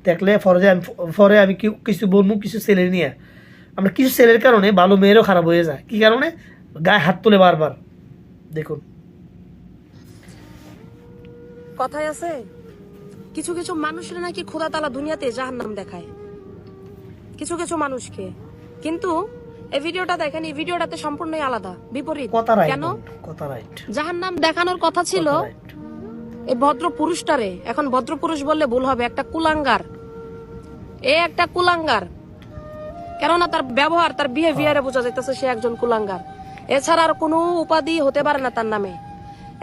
দেখলে পরে আমি কিছু বলবো কিছু ছেলে নিয়ে, আমরা কিছু ছেলের কারণে ভালো মেয়েরও খারাপ হয়ে যায়। কি কারণে? গায়ে হাত তোলে বারবার। দেখুন, কথায় আছে কিছু কিছু মানুষের নাকি খোদা তাআলা দুনিয়াতে জাহান্নাম দেখায় কিছু কিছু মানুষকে, কিন্তু এই ভিডিওটা দেখেন, এই ভিডিওটাতে সম্পূর্ণই আলাদা, বিপরীত। কথা রাইট, কেন? কথা রাইট। জাহান্নাম দেখানোর কথা ছিল এই ভদ্র পুরুষটারে, এখন ভদ্র পুরুষ বললে ভুল হবে, একটা কুলাঙ্গার, একটা কুলাঙ্গার। কেননা তার ব্যবহার, তার বিহেভিয়ারে বোঝা যাইতেছে সে একজন কুলাঙ্গার, এছাড়া আর কোনো উপাধি হতে পারে না তার নামে।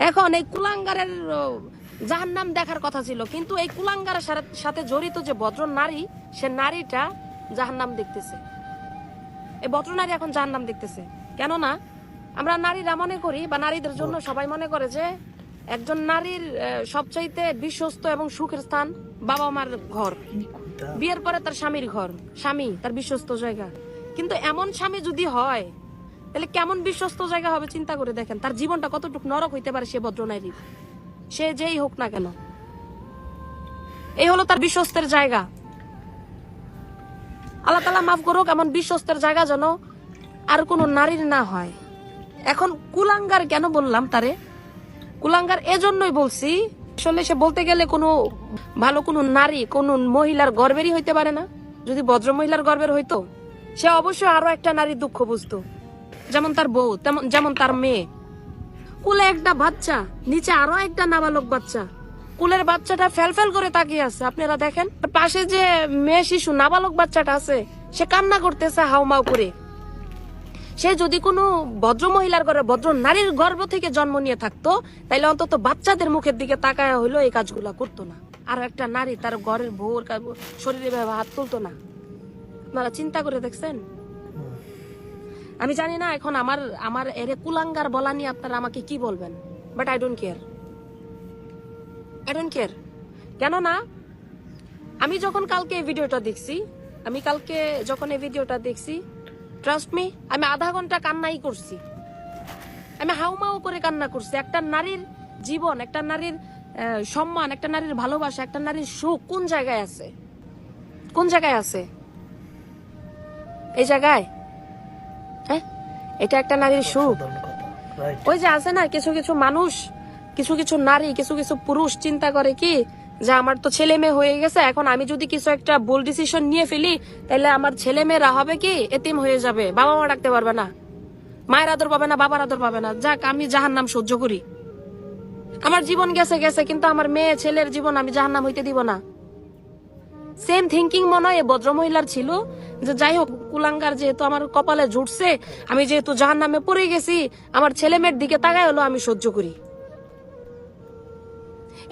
এখন এই কুলাঙ্গারের জাহান্নাম দেখার কথা ছিল, কিন্তু এই কুলাঙ্গারের সাথে জড়িত যে ভদ্র নারী, সে নারীটা জাহান্নাম দেখতেছে। এই ভদ্র নারী এখন জাহান্নাম দেখতেছে। কেননা আমরা নারীরা মনে করি, বা নারীদের জন্য সবাই মনে করে যে একজন নারীর সবচাইতে বিশ্বস্ত এবং সুখের স্থান বাবা মার ঘর, বিয়ের পরে তার স্বামীর ঘর, স্বামী তার বিশ্বস্ত জায়গা। কিন্তু এমন স্বামী যদি হয়, তাহলে কেমন বিশ্বস্ত জায়গা হবে চিন্তা করে দেখেন। তার জীবনটা কতটুকু নরক হইতে পারে সে ভদ্র নারীর, সে যেই হোক না কেন। এই হলো তার বিশ্বস্তের জায়গা। আল্লাহ তাআলা মাফ করুক, এমন বিশ্বস্তের জায়গা যেন আর কোনো নারীর না হয়। এখন কুলাঙ্গার কেন বললাম তারে? কুলাঙ্গার এজন্যই বলছি, আসলে সে বলতে গেলে কোনো ভালো কোনো নারী, কোনো মহিলার গর্বেরই হইতে পারে না। যদি ভদ্র মহিলার গর্বের হইতো, সে অবশ্যই আরো একটা নারীর দুঃখ বুঝতো, যেমন তার বউ, যেমন তার মেয়ে। কুলে একটা বাচ্চা, নিচে আরো একটা নাবালক বাচ্চা, কুলের বাচ্চাটা ফেল করে তাকিয়ে আছে। আপনারা দেখেন পাশে যে মেয়ে শিশু নাবালক বাচ্চাটা আছে, সে কান্না করতেছে হাউমাউ করে। সে যদি কোনো ভদ্র মহিলার ঘরে, ভদ্র নারীর গর্ভ থেকে জন্ম নিয়ে থাকতো, তাইলে অন্তত বাচ্চাদের মুখের দিকে তাকায় হইলো এই কাজগুলা করতো না। আর একটা নারী তার ঘরের বউর শরীরে হাত তুলতো না। আপনারা চিন্তা করে দেখছেন? আমি জানি না এখন আমার এরে কুলাঙ্গার বলা নিয়ে আপনারা আমাকে কি বলবেন, but I don't care, I don't care. কেননা আমি যখন কালকে এই ভিডিওটা দেখছি, ট্রাস্ট মি, আমি আধা ঘন্টা কান্নাই করছি, আমি হাউমাউ করে কান্না করছি। একটা নারীর জীবন, একটা নারীর সম্মান, একটা নারীর ভালোবাসা, একটা নারীর সুখ কোন জায়গায় আছে? কোন জায়গায় আছে? এই জায়গায়? হ্যাঁ, এটা একটা নারীর সুখ। ওই যে আছে না কিছু কিছু মানুষ, কিছু কিছু নারী, কিছু কিছু পুরুষ চিন্তা করে কি, যে আমার তো ছেলে মেয়ে হয়ে গেছে, এখন আমি যদি কিছু একটা ভুল ডিসিশন নিয়ে ফেলি, তাহলে আমার ছেলে মেয়েরা হবে কি এতিম হয়ে যাবে, বাবা মা ডাকতে পারবে না, মায়ের আদর পাবে না, বাবার আদর পাবে না। যাক, আমি জাহান্নাম সহ্য করি, আমার জীবন গেছে গেছে, কিন্তু আমার মেয়ে ছেলের জীবন আমি জাহান্নাম হইতে দিব না। সেম থিঙ্কিং মনে হয় ভদ্র মহিলার ছিল, যে যাই হোক কুলাঙ্গার যেহেতু আমার কপালে জুটছে, আমি যেহেতু জাহান্নামে পড়ে গেছি, আমার ছেলে মেয়ের দিকে তাকায় হলো আমি সহ্য করি।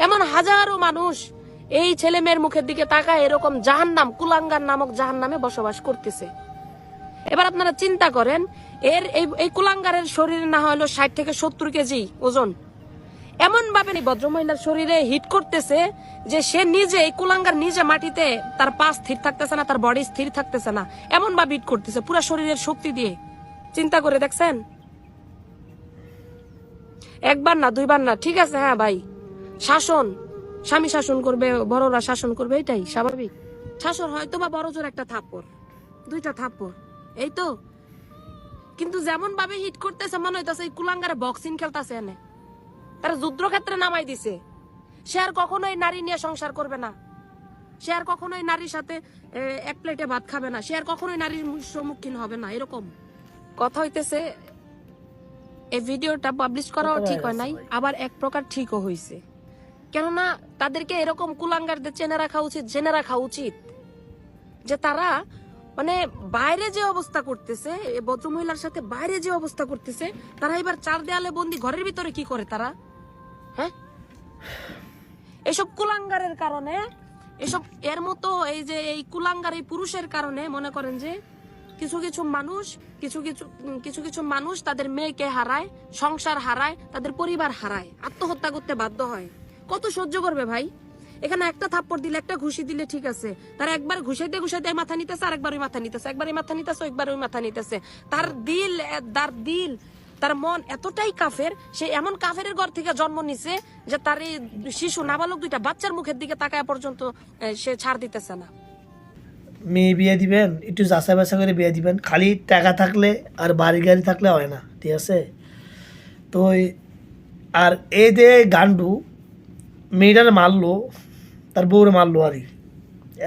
এমন হাজারো মানুষ এই ছেলে মেয়ের মুখের দিকে তাকায় এরকম জাহান্নাম, কুলাঙ্গার নামক জাহান্নামে বসবাস করতেছে। এবার আপনারা চিন্তা করেন, এই কুলাঙ্গারের শরীরে না হলো 60 থেকে 70 কেজি ওজন, এমন ভাবে ভদ্রমহিলার শরীরে হিট করতেছে যে সে নিজে, এই কুলাঙ্গার নিজে মাটিতে তার পা স্থির থাকতেছে না, তার বডি স্থির থাকতেছে না, এমন ভাবে হিট করতেছে পুরো শরীরের শক্তি দিয়ে। চিন্তা করে দেখছেন? একবার না, দুইবার না, ঠিক আছে, হ্যাঁ ভাই, শাসন, স্বামী শাসন করবে, বড়রা শাসন করবে, এটাই স্বাভাবিক। শাসন হয়তো বা বড় জোর একটা থাপ্পড়, দুইটা থাপ্পড়, এই তো। কিন্তু যেমন ভাবে হিট করতেছে মনে হইতেছে এই কুলাঙ্গারে বক্সিং খেলতেছে, এনে তারা যুদ্ধক্ষেত্রে নামাই দিছে। সে আর কখনোই নারী নিয়ে সংসার করবে না, সে আর কখনোই নারীর সাথে এক প্লেটে ভাত খাবে না, সে আর কখনোই নারীর সম্মুখীন হবে না। এরকম কথা হইতেছে। এই ভিডিওটা পাবলিশ করাও ঠিক হয় নাই, আবার এক প্রকার ঠিকও হয়েছে। কেননা তাদেরকে এরকম কুলাঙ্গারদের জেনে রাখা উচিত যে তারা মানে বাইরে যে অবস্থা করতেছে, ভদ্রমহিলার সাথে বাইরে যে অবস্থা করতেছে, তারা এবার 4 দেয়ালে বন্দি ঘরের ভিতরে কি করে তারা? হ্যাঁ, এসব কুলাঙ্গারের কারণে, এসব এর মতো এই যে এই কুলাঙ্গার এই পুরুষের কারণে মনে করেন যে কিছু কিছু মানুষ তাদের মেয়েকে হারায়, সংসার হারায়, তাদের পরিবার হারায়, আত্মহত্যা করতে বাধ্য হয়। কত সহ্য করবে ভাই? এখানে একটা থাপ্পড় দিলে, একটা ঘুষি দিলে ঠিক আছে, তার একবার ঘুষাইতে মাথা নিতেছে, আরেকবার ওই মাথা নিতেছে, একবার এই মাথা নিতেছে, একবার ওই মাথা নিতেছে। তার দিল তার মন এতটাই কাফের, সে এমন কাফের ঘর থেকে জন্ম নিছে যে তার এই শিশু নাবালক দুইটা বাচ্চার মুখের দিকে তাকায় পর্যন্ত সে ছাড় দিতেছে না। মেয়ে বিয়ে দিবেন একটু যাচাই বাছাই করে বিয়ে দিবেন, খালি টাকা থাকলে আর বাড়ি গাড়ি থাকলে হয় না, ঠিক আছে? তো আর এই যে গান্ডু মেয়েটার মারলো, তার বউরে মারলো, আর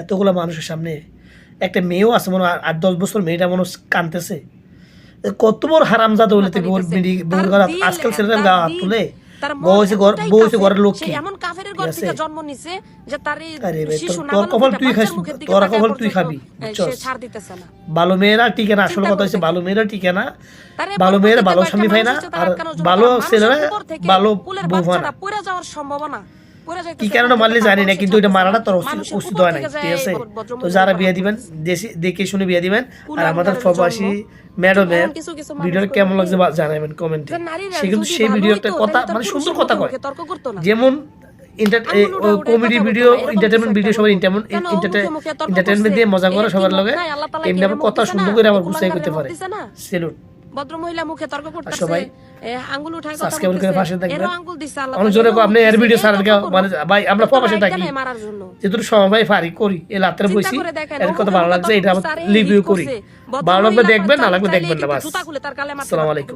এতগুলো মানুষের সামনে একটা মেয়েও আছে মনে হয় 8-10 বছর, মেয়েটা মনে হয় কাঁদতেছে। কত বড় হারামজাদা হলে তুই বউর ঘর আজকাল ছেলেরা গা হাত তুলে, বউ ঘরের লক্ষ্মী, এমন কাফের ঘর থেকে জন্ম নিছে যে তার এই শিশু তোর কপাল তুই খাস, তোর কপাল তুই খাবি, সে ছাড় দিতেছে না। ভালো মেয়েরা টিকে না, আসল কথা হচ্ছে ভালো মেয়েরা টিকে না, ভালো মেয়েরা ভালো স্বামী পায় না, আর ভালো ছেলেরা ভালো বউ হয় না। পড়ে যাওয়ার সম্ভাবনা, কি কারণে মারলে জানি না, কিন্তু এটা মারাটা তোর উচিত হয় না, ঠিক আছে? তো যারা বিয়ে দিবেন দেখে শুনে বিয়ে দিবেন। আর আমাদের প্রবাসী ম্যাডামের ভিডিও কেমন লাগছে জানাবেন কমেন্টে। সে কিন্তু সেই ভিডিওতে কথা মানে সুন্দর কথা কয়, যেমন কমেডি ভিডিও, এন্টারটেনমেন্ট ভিডিও, সবাই এন্টারটেনমেন্ট দিয়ে মজা করে সবার লগে, এমনি আবার কথা সুন্দর করে আবার গুছাই করতে পারে। সেলুট। ভদ্র মহিলা মুখে তর্ক করতেছে, সবাই আঙ্গুল উঠায় কথা সাবস্ক্রাইব করে পাশে বলতেছে, থাকবেন। এরও আঙ্গুল দিছে আল্লাহ। অনেক জোরে আপনি এর ভিডিও ছাড়েন কেন, মানে ভাই আমরা প্রবাসে থাকি, মারার জন্য যেহেতু সময় পারি করি এই রাত্রে বসি, এর কথা ভালো লাগছে, এটা রিভিউ করি, ভালো লাগবে দেখবেন, না লাগবে দেখবেন না, বাস। আসসালামু আলাইকুম।